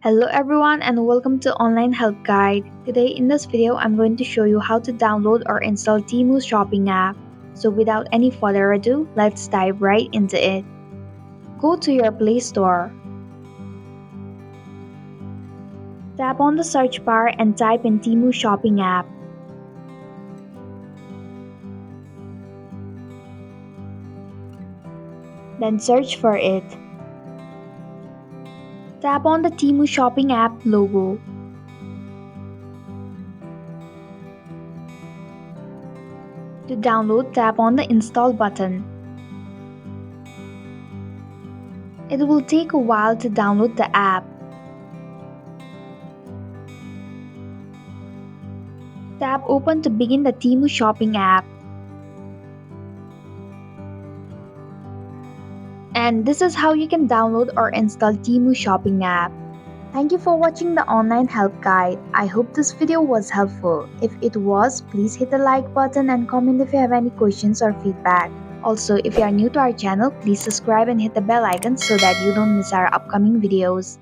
Hello everyone and welcome to Online Help Guide. Today in this video I'm going to show you how to download or install Temu shopping app. So without any further ado, let's dive right into it. Go to your Play Store. Tap on the search bar and type in Temu shopping app. Then search for it. Tap on the Temu shopping app logo. To download, tap on the install button. It will take a while to download the app. Tap open to begin the Temu shopping app. And this is how you can download or install Temu shopping app. Thank you for watching the online help guide. I hope this video was helpful. If it was, please hit the like button and comment if you have any questions or feedback. Also, if you are new to our channel, please subscribe and hit the bell icon so that you don't miss our upcoming videos.